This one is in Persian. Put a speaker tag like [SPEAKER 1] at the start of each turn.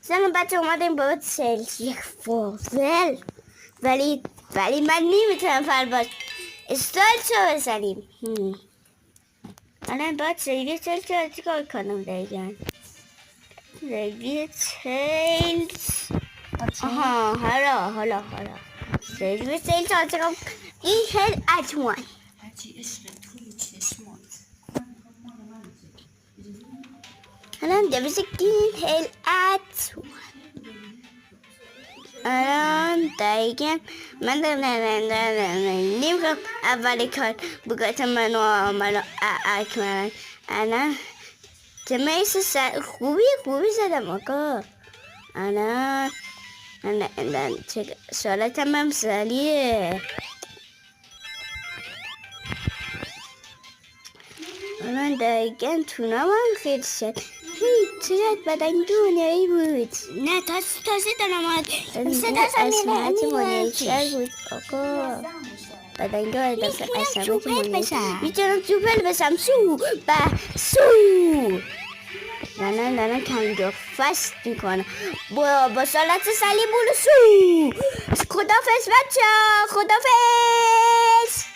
[SPEAKER 1] زن بچه اومدیم با یک فاضل ولی من نمیتونم فرباز استایل شو بزنیم. الان باید سیوی تیلز رو چیکار کنم دیگه؟ سیوی تیلز حالا سیوی تیلز رو چیکار این هل اتوان الان دویزه این هل اتوان الان دیگه من نمیخوام اولی کار بگاتم منو اکمرن الان تمیس خوبی زدم آقا الان سوالتم هم سالیه الان دیگه تونم هم خیلی شد چقدر بدن دونایی بود نه تازه دارم اسمعت منیچر بود آقا بدنگاه اسمعت منیچر میتونم سوپر بسم سو نه کنگو فست میکنم با سالت سالی بولو سو خدافز بچه خدافز